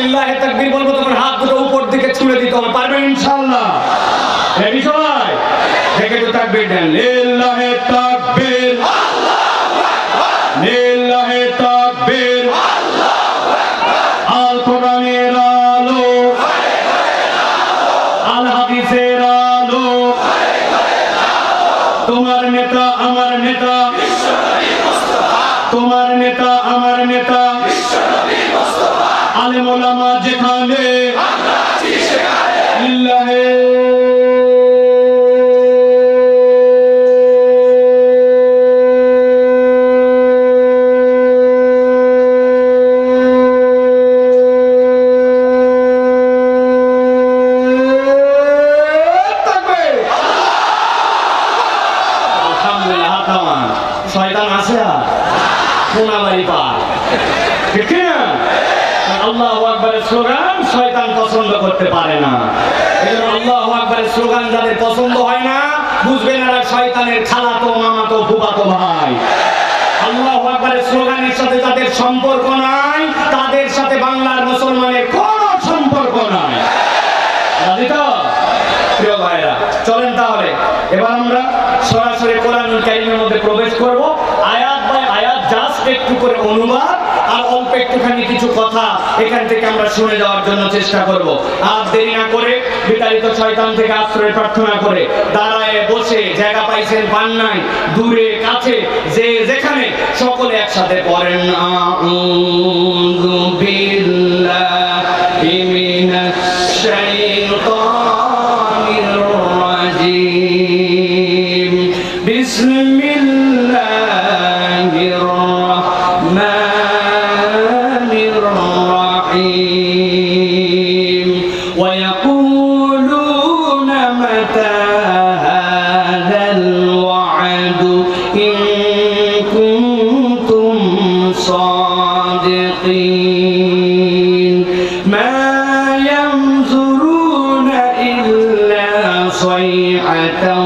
লিল্লাহি তাকবীর বলবো, তখন হাত দুটো উপর দিকে ছুঁড়ে দিতে হবে। পারবেন ইনশাআল্লাহ? রেডি সবাই? দেখে তো তাকবীর দেন। লিল্লাহি তাকবীর, লিল্লাহি তাকবীর, আল কোরআনের আলো, আল হাদিসের আলো, তোমার নেতা আমার নেতা, তোমার নেতা আমার নেতা, আলেম ওলামা যেখানে, লিল্লাহি শয়তান আছে আর কোনাবাড়ি পার, ঠিক না? আল্লাহু আকবারের স্লোগান শয়তান পছন্দ করতে পারে না। এজন্য আল্লাহু আকবারের স্লোগান যাদের পছন্দ হয় না, বুঝবেন এরা শয়তানের খালাতো মামাতো ফুফাতো ভাই। আল্লাহু আকবারের স্লোগানের সাথে যাদের সম্পর্ক নাই, তাদের সাথে বাংলার মুসলমানের কোনো সম্পর্ক নাই। রাজি তো প্রিয় ভাইরা? চলেন তাহলে এবার আমরা সরাসরি কোরআনুল কারীমের মধ্যে প্রবেশ করব। আয়াত বাই আয়াত জাস্ট একটু করে অনুবাদ আর অল্প একটুখানি কিছু কথা এখান থেকে আমরা শুনে যাওয়ার জন্য চেষ্টা করব। আর দেরি না করে বিতাড়িত শয়তান থেকে আশ্রয় প্রার্থনা করে দাঁড়ায় বসে জায়গা পাইছেন পান নাই, দূরে কাছে যে যেখানে সকলে একসাথে পড়েন আউযু বিল্লাহি মিনাশ শাইতানির রাজিম, বিসমিল্লাহির রাহমানির রাহিম, ওয়া ইয়াকুলুনা মাতা হাযাল ওয়া'দু ইন কুনতুম সাদিকিন, মা ইয়ানজুরুনা ইল্লা সাইহাতান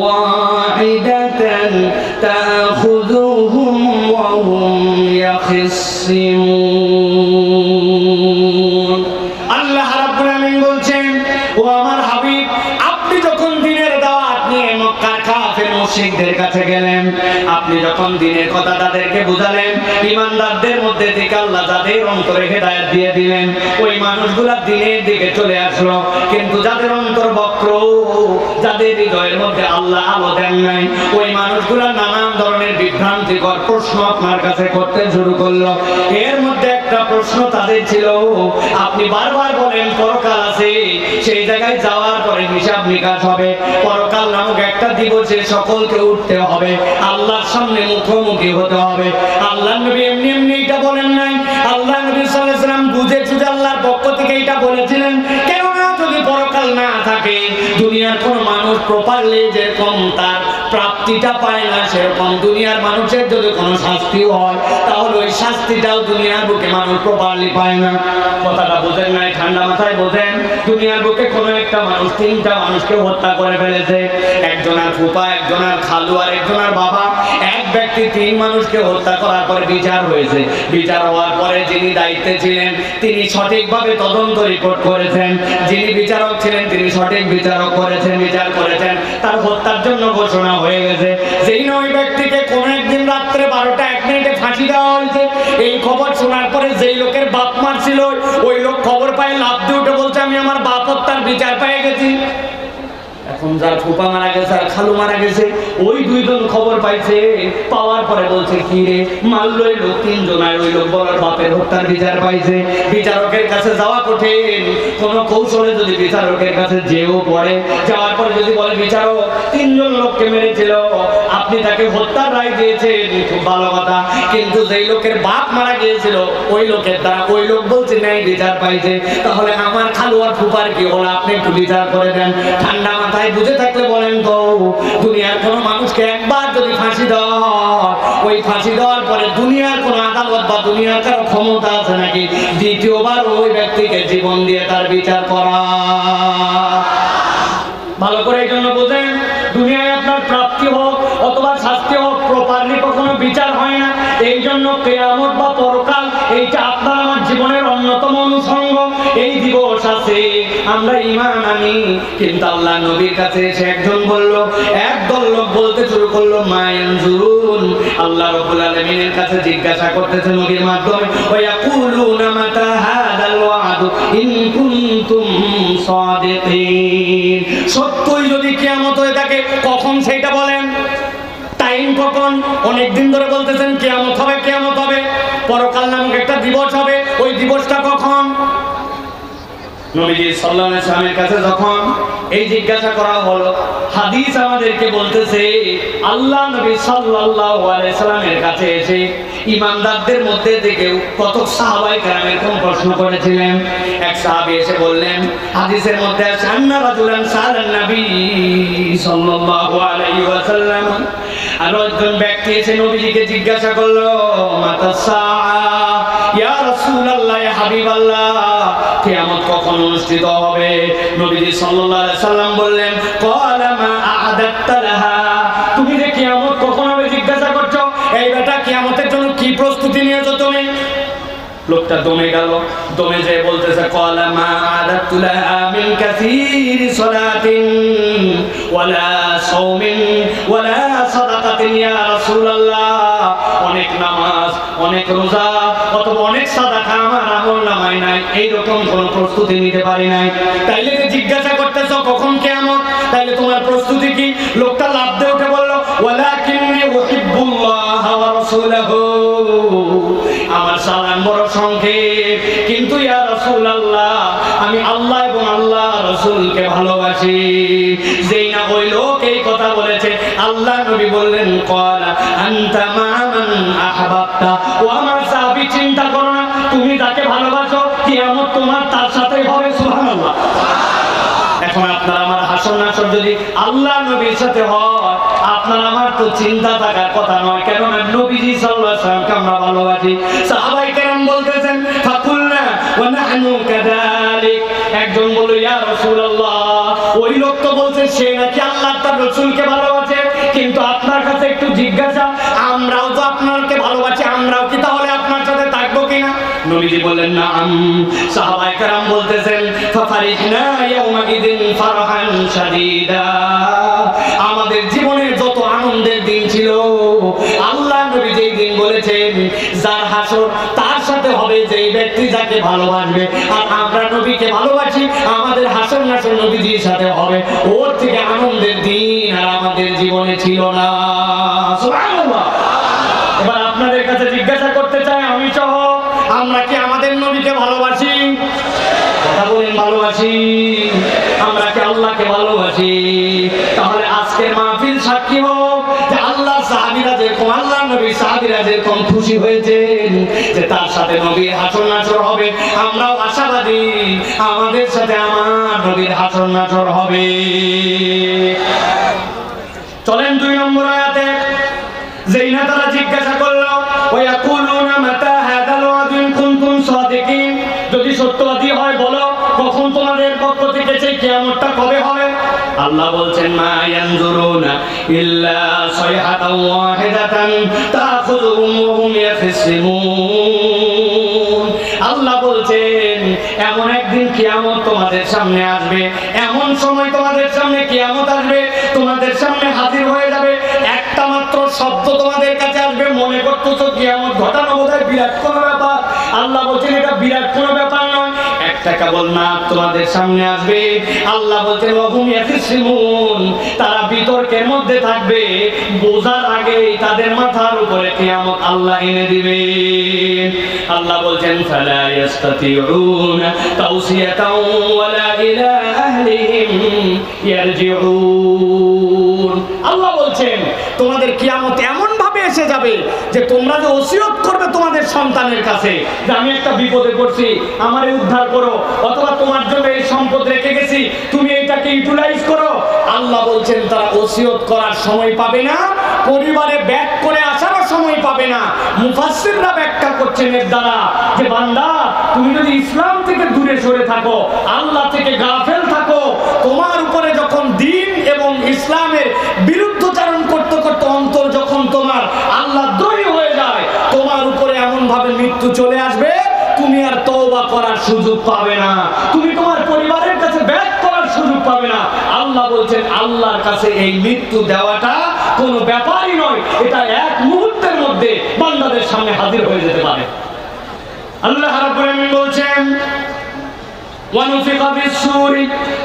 ওয়াহিদাতান তাখুযুহুম ওয়া হুম ইয়াখিসসিমুন। আল্লাহ রাব্বুল আলামিন বলছেন, ও আমার হাবিব, আপনি যখন দ্বীনের দাওয়াত নিয়ে মক্কার কাফের মুশরিকদের কাছে গেলেন, আপনি যখন দ্বীনের কথা তাদেরকে বুঝালেন, ঈমানদারদের মধ্যে থেকে আল্লাহ যাদের অন্তরে হেদায়েত দিয়ে দিলেন, ওই মানুষগুলা দ্বীনের দিকে চলে আসলো। কিন্তু যাদের অন্তর বক্র, যাদের হৃদয়ের মধ্যে আল্লাহ আলো দেন নাই, ওই মানুষগুলা নানান ধরনের বিভ্রান্তিকর প্রশ্ন আপনার কাছে করতে শুরু করলো। এর মধ্যে একটা প্রশ্ন তাদের ছিল, আপনি বারবার বলেন পরকাল আছে, সেই জায়গায় যাওয়ার পরে হিসাব নিকাশ হবে, পরকাল নামক একটা দিবসে সকলকে উঠতে হবে, আল্লাহর সামনে মুখোমুখি হতে হবে। আল্লাহ নবী এমনি এমনি এটা বলেন নাই, আল্লাহ নবী সাল্লাল্লাহু আলাইহি ওয়াসাল্লাম বুঝে সুঝে আল্লাহর পক্ষ থেকে এটা বলেছিলেন। কেননা যদি পরকাল না থাকে, দুনিয়ার কোন মানুষ প্রপারলি যেরকম তার প্রাপ্তিটা পায় না, সেরকম দুনিয়ার মানুষের যদি কোনো শাস্তি হয়, তাহলে ওই শাস্তিটাও দুনিয়ার বুকে মানুষ প্রপারলি পায় না। কথাটা বোঝেন নাই? ঠান্ডা মাথায় বোঝেন। দুনিয়ার বুকে কোনো একটা মানুষ তিনটা মানুষকে হত্যা করে ফেলেছে, একজনের ফুপা, একজনের খালু আর একজনের বাবা। এক ব্যক্তি তিন মানুষকে হত্যা করার পরে বিচার হয়েছে। বিচার হওয়ার পরে যিনি দায়িত্বে ছিলেন তিনি সঠিকভাবে তদন্ত রিপোর্ট করেছেন, যিনি বিচারক ছিলেন তিনি সঠিক বিচারক করেছেন, বিচার করেছেন, তার হত্যার জন্য ঘোষণা হয়ে গেছে। যেই ওই ব্যক্তিকে কোন একদিন রাত্রে 12:01 ফাঁসি দেওয়া হয়েছে। এই খবর শোনার পরে যেই লোকের বাপ মারছিল, ওই লোক খবর পায় লাফ দিয়ে উঠে বলছে, আমি আমার বাপ হত্যার বিচার পেয়ে গেছি। এখন যার ফুপা মারা গেছে আর খালু মারা গেছে, ওই দুইজন খবর পাইছে, পাওয়ার পরে বলছে কি রে মারলো এই লোক তিনজন, আর ওই লোক বলার বাপের হত্যার বিচার পাইছে। বিচারকের কাছে যাওয়া কঠিন। কোন কৌশলে যদি বিচারকের কাছে যেও পড়ে, যাওয়ার পরে যদি বলে বিচারক তিনজন লোককে মেরেছিল, আপনি তাকে হত্যার রায় দিয়েছেন, খুব ভালো কথা, কিন্তু যেই লোকের বাপ মারা গিয়েছিল ওই লোকের দ্বারা ওই লোক বলছে নাই বিচার পাইছে, তাহলে আমার খালু আর ফুপার কি হলো, আপনি একটু বিচার করে দেন। ঠান্ডা মাথায় বুঝে থাকলে বলেন তো, দুনিয়ার কোন মানুষকে একবার যদি ফাঁসি দেওয়া হয়, ওই ফাঁসি দেওয়ার পরে দুনিয়ার কোন আদালত বা দুনিয়ার কারো ক্ষমতা আছে নাকি দ্বিতীয়বার ওই ব্যক্তিকে জীবন দিয়ে তার বিচার করা? ভালো করে এই জন্য বোঝেন, দুনিয়ায় আপনার প্রাপ্তি হোক অথবা শাস্তি হোক, প্রপারলি কখনো বিচার হয় না। এই জন্য কিয়ামত বা পরকাল এইটা আপনার আমার জীবনের অন্যতম অনুষঙ্গ। এই দিবস আছে, আমরা ঈমান আনি, কিন্তু আল্লাহ নবীর কাছে এসে একজন বলল, একদল লোক বলতে শুরু করলো মা ইয়ানজুরুন, আল্লাহ রাব্বুল আলামিনের কাছে জিজ্ঞাসা করতেছে নবীর মাধ্যমে, ওয়া ইয়াকুলুনা মাতা হাদাল ওয়াদু ইন কুনতুম সাদিকিন, সত্যই যদি কিয়ামত হয়ে থাকে কখন সেটা বলেন, টাইম কখন? অনেকদিন ধরে বলতেছেন কিয়ামত হবে, কিয়ামত হবে, পরকাল নামক একটা দিবস হবে, ওই দিবসটা কখন? নবীজি সাল্লাল্লাহু আলাইহি ওয়াসাল্লামের কাছে যখন এই জিজ্ঞাসা করা হলো, হাদিস আমাদেরকে বলতেছে আল্লাহ নবী সাল্লাল্লাহু আলাইহি ওয়াসাল্লামের কাছে এসে ঈমানদারদের মধ্যে থেকে কত সাহাবায়ে কেরাম এরকম প্রশ্ন করেছিলেন। এক সাহাবী এসে বললেন, হাদিসের মধ্যে আছে আন্না রাজুলান সালান নবী সাল্লাল্লাহু আলাইহি ওয়াসাল্লাম, আর একজন ব্যক্তি এসে নবীজিকে জিজ্ঞাসা করলো মাতা সাআ ইয়া রাসূলুল্লাহ, ইয়া হাবিবাল্লাহ, কিয়ামত কখন অনুষ্ঠিত হবে? নবীজি সাল্লাল্লাহু আলাইহি সাল্লাম বললেন, ক্বালা মা আ'দাত্তা লাহা, তুমি যে কিয়ামত কখন হবে জিজ্ঞাসা করছো, এই বেটা কিয়ামতের জন্য কি প্রস্তুতি নিয়েছো তুমি? লোকটা দমে গেল, দমে যেয়ে বলতেছে, ক্বালা মা আ'দাত্তু লাহা মিন কাসীরি সালাতিন ওয়ালা সাওমিন ওয়ালা সাদাকাতিন ইয়া রাসূলুল্লাহ, অনেক নামাজ, অনেক রোজা অথবা অনেক সাদাকা আমার আমলনামায় নাই, এইরকম কোনো প্রস্তুতি নিতে পারি নাই, তাইলে যে জিজ্ঞাসা করতেছো কখন কিয়ামত, তাইলে তোমার প্রস্তুতি কি? লোকটা লাফ দিয়ে উঠে বলল, ওয়ালাকিন্নী উহিব্বুল্লাহ ওয়া রাসূলাহু, আমার সালাম বড় সংক্ষেপ, কিন্তু ইয়া রাসূলুল্লাহ আমি আল্লাহ এবং আল্লাহ রাসূলকে ভালোবাসি। যেই না ওই লোক এই কথা বলেছে, আল্লাহ নবী বললেন, ক্বালা আনতা মা মান আহবাবতা, ও আমার সাহাবী চিন্তা করো না, তুমি যাকে ভালোবাসো কিয়ামত তোমার তার সাথেই হবে। সুবহানাল্লাহ। এখন আপনার আমার হাসর নাসর যদি আল্লাহ নবীর সাথে হয়, আপনার আমার তো চিন্তা থাকার কথা নয়, কেননা নবীজি সাল্লাল্লাহু আলাইহি ওয়াসাল্লামকে আমরা ভালোবাসি। সাহাবায়ে কেরাম বলতেছেন, ফাকুলনা ওয়া নাহনু কাযালিক, একজন বলল, ইয়া রাসূলুল্লাহ, ওই লোক তো বলছে সে নাকি আল্লাহ তার রাসূলকে ভালোবাসে, কিন্তু আপনার কাছে একটু জিজ্ঞাসা, আমরাও তো আপনাকে ভালোবাসি, আমরাও কি তাহলে আপনার সাথে থাকবো কিনা? নবীজি বললেন, নাআম। সাহাবায়ে কেরাম বলতেছেন, ফাফারিহনা ইয়াউমা ইদিন ফারহান শাদীদা, আমাদের জীবনের যত আনন্দের দিন ছিল, আল্লাহ নবী যেই দিন বলেছেন যার হাসর তার সাথে হবে যেই ব্যক্তি যাকে ভালোবাসবে, আর আমরা নবীকে ভালোবাসি, আমাদের হাসর নাসর নবীজির সাথে হবে, ওর থেকে আনন্দের দিন আর আমাদের জীবনে ছিল না। সুবহানাল্লাহ। এবার আপনাদের কাছে জিজ্ঞাসা করতে চাই, আমি সহ আমরা কি আমাদের নবীকে ভালোবাসি? কথা বলেন, ভালোবাসি? আমরা কি আল্লাহকে ভালোবাসি? তাহলে আজকের মাহফিল সাক্ষী হোক যে আল্লাহ সাহাবীরা যেরকম, আল্লাহ নবী সাহাবীরা যেরকম খুশি হয়েছেন যে তার সাথে নবীর হাসর নাসর হবে, আমরাও আশাবাদী আমাদের সাথে আমার নবীর হাসর নাসর হবে। চলেন 2 নম্বর আয়াতে, যেই না তারা জিজ্ঞাসা করলো, ওয়া ইয়াকুলুনা মাতা হাদাল ওয়াদু ইন কুনতুম সাদিকিন, যদি সত্যবাদী হয় বলো কখন তোমাদের পক্ষ থেকে সেই কিয়ামতটা কবে হবে? আল্লাহ বলছেন, মা ইয়ানজুরুনা ইল্লা সাইহাতান ওয়াহিদাতান তাখুযুহুম ওয়া হুম ইয়াখসিমুন, আল্লাহ বলছেন এমন একদিন কিয়ামত তোমাদের সামনে আসবে, এমন সময় তোমাদের সামনে কিয়ামত আসবে, তোমাদের সামনে হাজির হয়ে যাবে, একটা মাত্র শব্দ তোমাদের কাছে আসবে, মনে করতেছো কিয়ামত ঘটানো বোধহয় বিরাট কোনো ব্যাপার, আল্লাহ বলছেন এটা বিরাট কোনো ব্যাপার নয়, একটা কেবল নাম তোমাদের সামনে আসবে। আল্লাহ বলছেন ওয়া হুম ইয়াখসিমুন, তারা বিতর্কের মধ্যে থাকবে, বোঝার আগেই তাদের মাথার উপরে কিয়ামত আল্লাহ এনে দিবে। আল্লাহ বলছেন, ফালা ইয়াস্তাতিউনা তাওসিয়াতাও ওয়ালা ইলা আহলিহিম ইয়ারজিউন, আল্লাহ বলছেন তোমাদের কিয়ামত এমন ভাবে এসে যাবে যে তোমরা যে ওসিয়ত করবে তোমাদের সন্তানের কাছে যে আমি একটা বিপদে পড়ছি, আমারে উদ্ধার করো, অথবা তোমার জন্য এই সম্পদ রেখে গেছি, তুমি এটাকে ইউটিলাইজ করো, আল্লাহ বলছেন তারা ওসিয়ত করার সময় পাবে না, পরিবারে ব্যাক করে আসারও সময় পাবে না। মুফাসসিররা ব্যাখ্যা করছেন এর দ্বারা যে বান্দা তুমি যদি ইসলাম থেকে দূরে সরে থাকো, আল্লাহ থেকে গাফেল থাকো, তোমার উপরে যখন দ্বীন এবং ইসলামের বিরুদ্ধাচরণ করতে করতে অন্তর যখন তোমার আল্লাহ দ্রোহী হয়ে যায়, মৃত্যু চলে আসবে, তুমি আর তওবা করার সুযোগ পাবে না, তুমি তোমার পরিবারের কাছে ব্যাক করার সুযোগ পাবে না। আল্লাহ বলছেন আল্লাহর কাছে এই মৃত্যু দেওয়াটা কোনো ব্যাপারই নয়, এটা এক মুহূর্তের মধ্যে বান্দাদের সামনে হাজির হয়ে যেতে পারে। আল্লাহ রাব্বুল আলামিন বলছেন وَنُفِخَ فِي الصُّورِ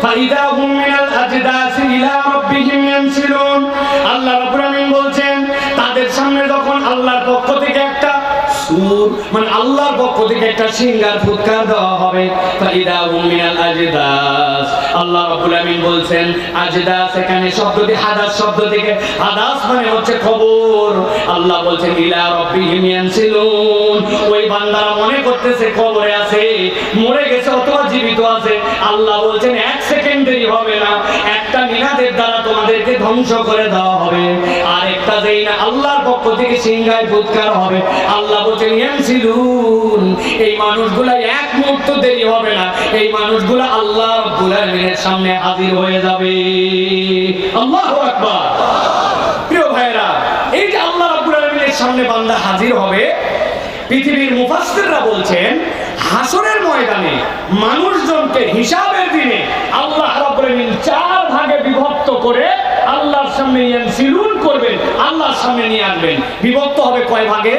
فَإِذَا هُمْ مِنَ الْأَجْدَاثِ إِلَى رَبِّهِمْ يَنْسِلُونَ। আল্লাহ রাব্বুল আলামিন বলছেন তাদের সামনে যখন আল্লাহর পক্ষ থেকে একটা সূর মানে আল্লাহর পক্ষ থেকে একটা সিঙ্গার ফুৎকার দেওয়া হবে, فَإِذَا هُمْ مِنَ الْأَجْدَاثِ। আল্লাহ রাব্বুল আলামিন বলছেন আজদাস, এখানে শব্দটি হাদাস শব্দ থেকে, হাদাস মানে হচ্ছে খবর। আল্লাহ বলছেন ইলা রাব্বিহিম ইয়ানসিলুন, ওই বান্দারা মনে করতেছে কবরে আছে, মরে গেছে অথবা জীবিত আছে। আল্লাহ বলছেন এক সেকেন্ড দেরি হবে না, একটা মিনাদের দ্বারা তোমাদেরকে ধ্বংস করে দেওয়া হবে, আর একটা যেই না আল্লাহর পক্ষ থেকে সিংহায় ফুৎকার হবে। আল্লাহ বলছেন ইয়ানসিলুন, এই মানুষগুলা এক মুহূর্ত দেরি হবে না, এই মানুষগুলা আল্লাহ রাব্বুল আলামিনের সামনে হাজির হয়ে যাবে। আল্লাহু আকবার। প্রিয় ভাইরা, এই যে আল্লাহ রাব্বুল আলামিনের সামনে বান্দা হাজির হবে, পৃথিবীর মুফাসসিররা বলছেন হাসরের ময়দানে মানুষজনকে হিসাবের দিনে আল্লাহ রাব্বুল আলামিন চার ভাগে বিভক্ত করে আল্লাহর সামনে ইয়ানসিলুন করবেন, আল্লাহর সামনে নিয়ে আসবেন। বিভক্ত হবে কয় ভাগে?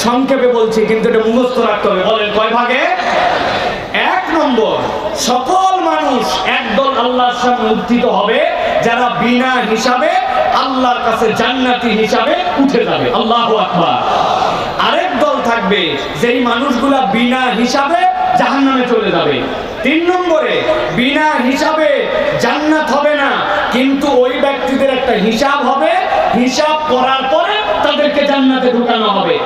সংক্ষেপে বলছি, কিন্তু এটা মুখস্থ রাখতে হবে। বলেন কয় ভাগে? এক নম্বর, সকল মানুষ একদল আল্লাহর সামনে উত্থিত হবে যারা বিনা হিসাবে আল্লাহর কাছে জান্নাতি হিসাবে উঠে যাবে। আল্লাহু আকবার। আরেক দল থাকবে যেই মানুষগুলা বিনা হিসাবে জাহান্নামে চলে যাবে। তিন নম্বরে, বিনা হিসাবে জান্নাত হবে না, কিন্তু ওই ব্যক্তিদের একটা হিসাব হবে, হিসাব করার পরে তাদেরকে জান্নাতে ঢুকানো হবে।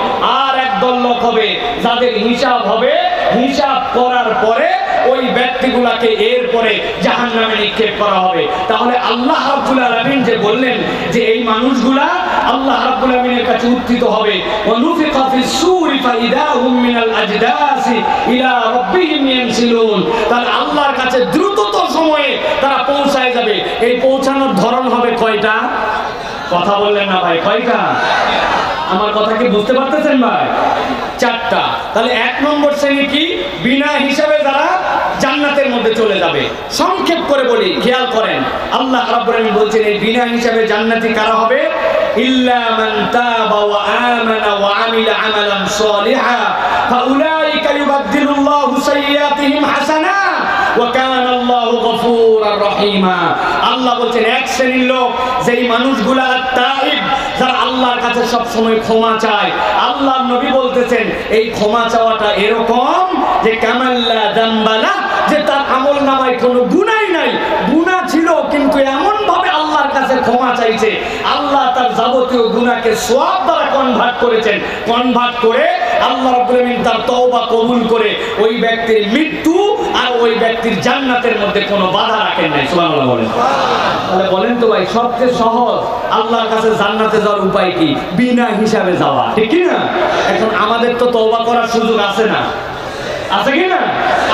আর একদল লোক হবে যাদের হিসাব হবে, হিসাব করার পরে ওই ব্যক্তিগুলাকে এরপরে জাহান্নামে নিক্ষেপ করা হবে। তাহলে আল্লাহ রাব্বুল আলামিন যে বললেন যে এই মানুষগুলা আল্লাহ রাব্বুল আলামিনের কাছে উত্থিত হবে, ওয়ানুফিকা ফিস সূরি ফাইদা হুম মিনাল আজদাসি ইলা রাব্বিহিম ইয়ানসিলুন, তাহলে আল্লাহর কাছে দ্রুততম সময়ে তারা পৌঁছায় যাবে। এই পৌঁছানোর ধরন হবে কয়টা? কথা বললেন না ভাই, কয়টা? আমার কথা কি বুঝতে পারতেছেন ভাই? চারটা। তাহলে এক নম্বর শ্রেণী কি? বিনা হিসাবে যারা জান্নাতের মধ্যে চলে যাবে। সংক্ষেপ করে বলি, খেয়াল করেন, আল্লাহ রাব্বুল আলামিন বলছেন এই বিনা হিসাবে জান্নাতি কারা হবে? ইল্লা মান তাবা ওয়া আমানা ওয়া আমিলা আমালান সালিহা ফাউলাইকা ইউবাদদিলুল্লাহু সাইয়্যাতিহিম হাসানাত ওয়া কানা আল্লাহু গফুরার রহিমা। আল্লাহ বলছেন এক শ্রেণীর লোক, যেই মানুষগুলা তাইব, যারা আল্লাহর কাছে সব সময় ক্ষমা চায়। আল্লাহর নবী বলতেছেন এই ক্ষমা চাওয়াটা এরকম যে কামাল্লা দাম্বালা, যে তার আমলনামায় কোনো গুনাহই নাই, গুনাহ ছিল কিন্তু এমন ভাবে আল্লাহর কাছে ক্ষমা চাইছে, আল্লাহ তার যাবতীয় গুনাহকে সওয়াব দ্বারা কনভার্ট করেছেন। কনভার্ট করে আল্লাহ রাব্বুল আলামিন তার তওবা কবুল করে ওই ব্যক্তির মৃত্যু আর ওই ব্যক্তির জান্নাতের মধ্যে কোনো বাধা রাখেন নাই। সুবহানাল্লাহ বলেন। তাহলে বলেন তো ভাই, সবচেয়ে সহজ আল্লাহর কাছে জান্নাতে যাওয়ার উপায় কি? বিনা হিসাবে যাওয়া, ঠিক কি না? এখন আমাদের তো তওবা করার সুযোগ আছে না? আছে কি না?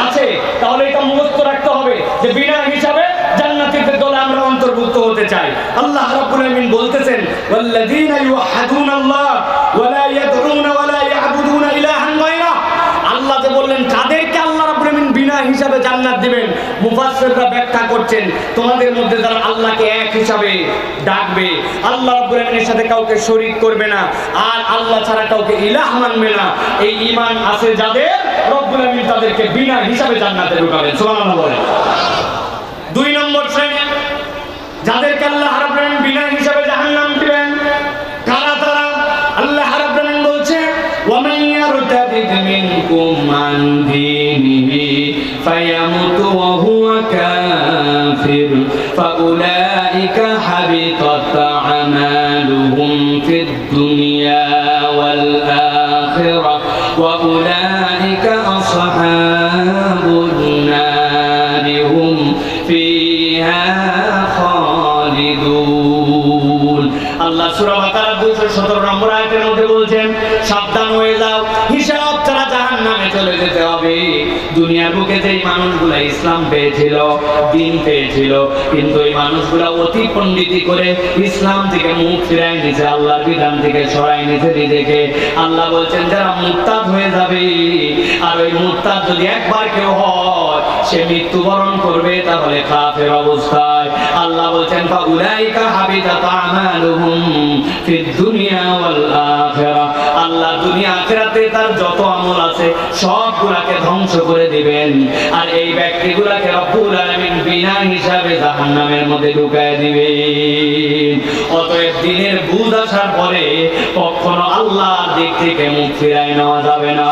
আছে। তাহলে এটা মুখস্থ রাখতে হবে যে বিনা হিসাবে জান্নাতীদের দলে আমরা অন্তর্ভুক্ত হতে চাই। আল্লাহ রাব্বুল আলামিন বলতেছেন ওয়াল্লাযীনা ইউহাদুনাল্লাহ ওয়া লা ইয়াদউনা ওয়া লা ইয়াবুদুনা ইলাহান গায়রা। আল্লাহ যে বললেন কাদেরকে আল্লাহ রাব্বুল আলামিন বিনা হিসাবে জান্নাত দিবেন, মুফাসসিররা ব্যাখ্যা করছেন তোমাদের মধ্যে যারা আল্লাহকে এক হিসাবে ডাকবে, আল্লাহ রাব্বুল আলামিনের সাথে কাউকে শরীক করবে না, আর আল্লাহ ছাড়া কাউকে ইলাহ মানবে না, এই ঈমান আছে যাদের, রব্বুল আলামিন তাদেরকে বিনা হিসাবে জান্নাতে ঢুকাবেন। সুবহানাল্লাহ বলেন। দুই নম্বর শ্রেণী, যাদেরকে আল্লাহ রাব্বুল আলামিন বিনা হিসাবে জাহান্নাম দিবেন, কারা তারা? আল্লাহ রাব্বুল আলামিন বলছেন ওয়া মান ইয়ারতাদিদ মিনকুম আন দীনিহি ফায়ামুতু ওয়া হুয়া কাফির ফাউলাইকা হাবিতাত আমালুহুম ফিদ দুনিয়া ওয়াল আখিরাহ ওয়া উলাইকা আসহাবুন নার হুম ফিহা খালিদুন। আল্লাহ সূরা বাকারা 217 নম্বর আয়াতের মধ্যে বলছেন সাবধান হয়ে যাও, হিসাব ছাড়া জাহান্নামে চলে যেতে হবে। দুনিয়ার বুকে যেই মানুষগুলো ইসলাম পেয়েছিল, দ্বীন পেয়েছিল, কিন্তু এই মানুষগুলো অতি পণ্ডিতি করে ইসলাম থেকে মুখ ফিরায় নিছে, আল্লাহর বিধান থেকে সরাই নিছে নিজেকে। আল্লাহ বলছেন যারা মুরতাদ হয়ে যাবে, আর ওই মুরতাদ যদি একবার কেউ হয় সে মৃত্যুবরণ করবে, তাহলে কাফের অবস্থায়। আল্লাহ বলছেন ফাউলাইকা হাবিতাত আমালুহুম ফিদ দুনিয়া ওয়াল আখিরাহ। আল্লাহ দুনিয়া আখিরাতে তার যত আমল আছে সবগুলাকে ধ্বংস করে দিবেন, আর এই ব্যক্তিগুলাকে রব্বুল আলামিন বিনা হিসাবে জাহান্নামের মধ্যে ঢুকায় দিবেন। অতএব দিনের বুঝ আসার পরে কখনো আল্লাহর দিক থেকে মুখ ফিরায় নেওয়া যাবে না।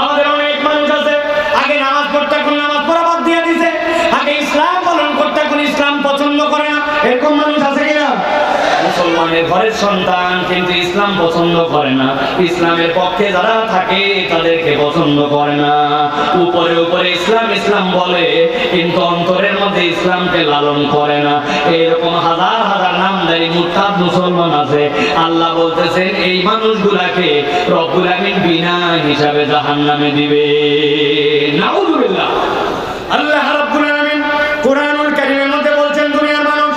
আমাদের অনেক মানুষ আছে আগে নামাজ পড়তে, এখন নামাজ পড়া বাদ দিয়ে দিছে, আগে ইসলাম পালন করতে, এখন ইসলাম পছন্দ করে না। এরকম মানুষ আছে কিনা? মুসলমানের ঘরের সন্তান কিন্তু ইসলাম পছন্দ করে না, ইসলামের পক্ষে যারা থাকে তাদেরকে পছন্দ করে না। উপরে উপরে ইসলাম ইসলাম বলে, কিন্তু অন্তরের মধ্যে ইসলামকে লালন করে না। এরকম হাজার হাজার নামধারী মুরতাদ মুসলমান আছে। আল্লাহ বলতেছেন এই মানুষগুলাকে রব্বুল আমিন বিনা হিসাবে জাহান্নামে দিবে। নাউযুবিল্লাহ। আল্লাহ রাব্বুল আমিন কুরআনুল কারীমের মধ্যে বলছেন দুনিয়ার মানুষ।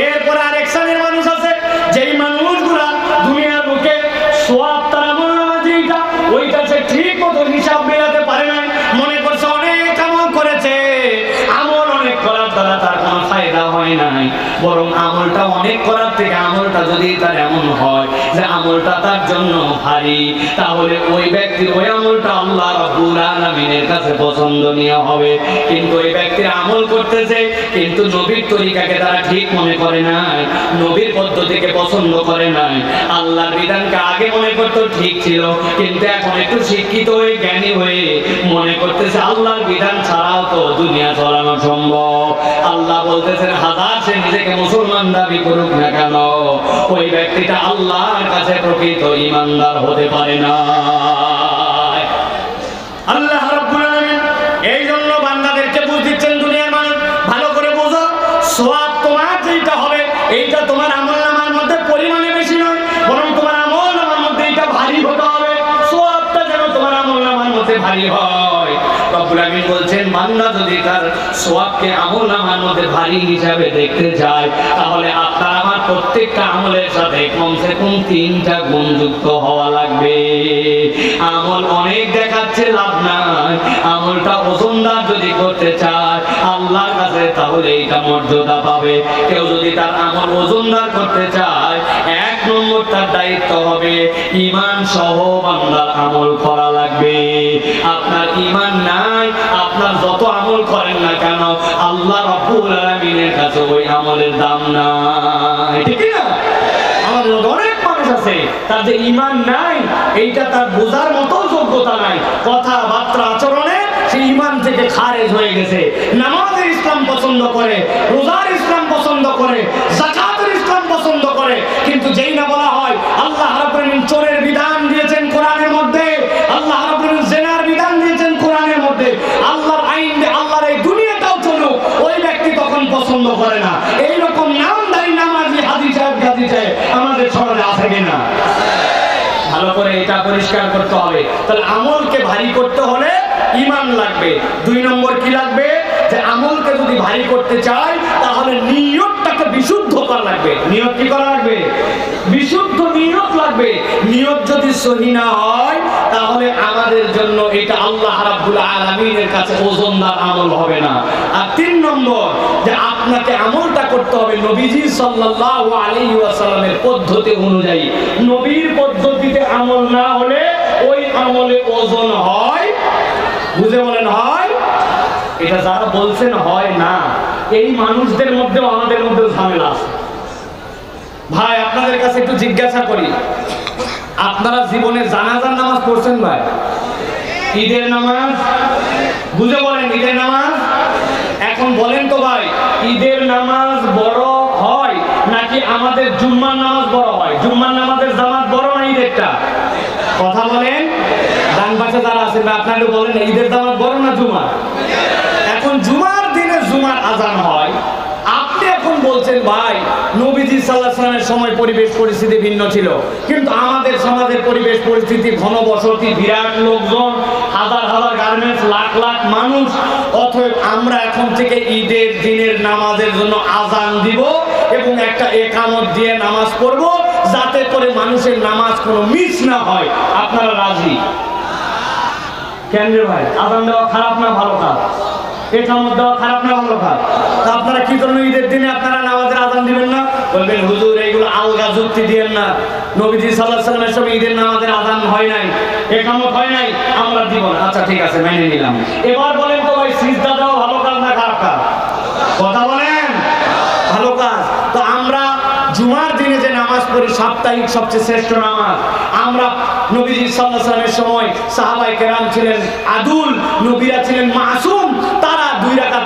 এরপর আরেক শ্রেণীর মানুষ আছে, যেই মানুষগুলা দুনিয়ার বুকে সওয়াব তার আমলনামা যেটা ওইটা সে ঠিক মতো হিসাব মেলাতে পারে না, মনে করছে অনেক আমল করেছে, আমল অনেক করার দ্বারা তার কোনো ফায়দা হয় নাই, বরং আমলটা অনেক করার থেকে আমলটা যদি তার এমন হয় যে আমলটা তার জন্য ভারী, তাহলে ওই ব্যক্তির ওই আমলটা আল্লাহ রাব্বুল আলামিনের কাছে পছন্দনীয় হবে। কিন্তু ওই ব্যক্তির আমল করতেছে কিন্তু নবীর তরিকাকে তারা ঠিক মনে করে নাই, নবীর পদ্ধতিকে পছন্দ করে নাই, আল্লাহর বিধানকে আগে মনে করতো ঠিক ছিল, কিন্তু এখন একটু শিক্ষিত হয়ে জ্ঞানী হয়ে মনে করতেছে আল্লাহর বিধান ছাড়াও তো দুনিয়া চালানো সম্ভব। আল্লাহ বলতেছেন হাজার সে নিজেকে মুসলমান দাবি করুক না কেন, ওই ব্যক্তিটা আল্লাহর কাছে প্রকৃত ঈমানদার হতে পারে না। আল্লাহ রাব্বুল আলামিন এই জন্য বান্দাদেরকে বুঝ দিচ্ছেন দুনিয়ার মানুষ ভালো করে বোঝো, সওয়াব তোমার যেটা হবে এইটা তোমার আমলনামার মধ্যে পরিমাণে বেশি নয়, বরং তোমার আমলনামার মধ্যে এটা ভারী হতে হবে, সওয়াবটা যেন তোমার আমলনামার মধ্যে ভারী হয়। রব্বুল আমিন বলছেন বান্দা যদি তার সওয়াবকে আমলনামার মধ্যে ভারী হিসাবে দেখতে চায়, তাহলে আপনার আমার প্রত্যেকটা আমলের সাথে কমসে কম 3টা গুণ যুক্ত হওয়া লাগবে। আমল অনেক দেখাচ্ছে লাভ নাই, আমলটা ওজনদার যদি করতে চায় আল্লাহর কাছে তাহলে এটা মর্যাদা পাবে। কেউ যদি তার আমল ওজনদার করতে চায়, 1 নম্বর তার দায়িত্ব হবে ঈমান সহ বান্দার আমল করা লাগবে। আপনার ঈমান নাই, আপনার যত আমল করেন না কেন আল্লাহ রাব্বুল আলামিনের কাছে ওই আমলের দাম নাই, ঠিক না? আমাদের অনেক মানুষ আছে তার যে ঈমান নাই এইটা তার বোঝার মতো যোগ্যতা নাই, কথাবার্তা আচরণে সে ঈমান থেকে খারেজ হয়ে গেছে। নামাজের ইসলাম পছন্দ করে, রোজার ইসলাম পছন্দ করে, যাকাতের ইসলাম পছন্দ করে, কিন্তু যেই না বলা হয় আল্লাহ রাব্বুল আলামিন চোরের বিধান দিয়েছেন কোরআনের মধ্যে, আল্লাহ রাব্বুল আলামিন জিনার বিধান দিয়েছেন কোরআনের মধ্যে, আল্লাহর আইন দিয়ে আল্লাহর এই দুনিয়াটাও চলুক, ওই ব্যক্তি তখন পছন্দ করে না। এইরকম নামধারী নামাজি হাজী সাহেব গাজী সাহেব আমাদের সমাজে আছে কিনা? ভালো করে এটা পরিষ্কার করতে হবে। তাহলে আমলকে ভারী করতে হলে ঈমান লাগবে। 2 নম্বর কি লাগবে? যে আমলকে যদি ভারী করতে চাই তাহলে নিয়তটাকে বিশুদ্ধ করা লাগবে। নিয়ত কি করা লাগবে? বিশুদ্ধ নিয়ত লাগবে। নিয়ত যদি সহি না হয় তাহলে আমাদের জন্য এটা আল্লাহ রাব্বুল আলামিনের কাছে ওজনদার আমল হবে না। আর 3 নম্বর যে আপনাকে আমলটা করতে হবে নবীজি সাল্লাল্লাহু আলাইহি ওয়াসাল্লামের পদ্ধতি অনুযায়ী। নবীর পদ্ধতিতে আমল না হলে ওই আমলে ওজন হয়, বুঝে বলেন হয়, এটা যারা বলছেন হয় না, এই মানুষদের মধ্যেও আমাদের মধ্যেও ঝামেলা আছে। ভাই আপনাদের কাছে একটু জিজ্ঞাসা করি, আপনারা জীবনে জানাজার নামাজ পড়ছেন ভাই? ঈদের নামাজ, বুঝে বলেন ঈদের নামাজ। এখন বলেন তো ভাই, ঈদের নামাজ বড় হয় নাকি আমাদের জুম্মার নামাজ বড় হয়? জুম্মার নামাজের জামাত বড় না ঈদেরটা? কথা বলেন। ডান পাশে যারা আছেন আপনারা বলেন ঈদের জামাত বড় না জুমার? এখন জুমার দিনে জুমার আজান হয়, আপনি এখন বলছেন ভাই নবীজি সাল্লাল্লাহু আলাইহি ওয়াসাল্লামের সময় পরিবেশ পরিস্থিতি ভিন্ন ছিল, কিন্তু আমাদের সমাজের পরিবেশ পরিস্থিতি ঘনবসতি, বিরাট লোকজন, হাজার হাজার গার্মেন্টস, লাখ লাখ মানুষ। অতএব আমরা এখন থেকে ঈদের দিনের নামাজের জন্য আজান দিব এবং একটা একামত দিয়ে নামাজ পড়ব, যাতে করে মানুষের নামাজ কোনো মিস না হয়। আপনারা রাজি? কেন রে ভাই? আজান দেওয়া খারাপ না ভালো কাজ? একামত দেওয়া খারাপ না ভালো কাজ? তা আপনারা কি জন্য ঈদের দিনে আপনারা নামাজের আজান দিবেন না? বলবেন হুজুর এইগুলো আলগা যুক্তি দিয়েন না, নবীজি সাল্লাল্লাহু আলাইহি ওয়াসাল্লামের সময় ঈদের নামাজের আজান হয় নাই, একামত হয় নাই, আমরা দিব না। আচ্ছা ঠিক আছে, মেনে নিলাম। এবার বলেন তো ভাই, সিজদা দেওয়া ভালো কাজ না খারাপ কাজ? কথা বলেন। ভালো কাজ। তো আমরা জুমার দিনে যে নামাজ পড়ি, সাপ্তাহিক সবচেয়ে শ্রেষ্ঠ নামাজ, আমরা নবীজি সাল্লাল্লাহু আলাইহি ওয়াসাল্লামের সময় সাহাবায়ে কেরাম ছিলেন আদুল, নবীরা ছিলেন মাসুম, তারা 2 রাকাত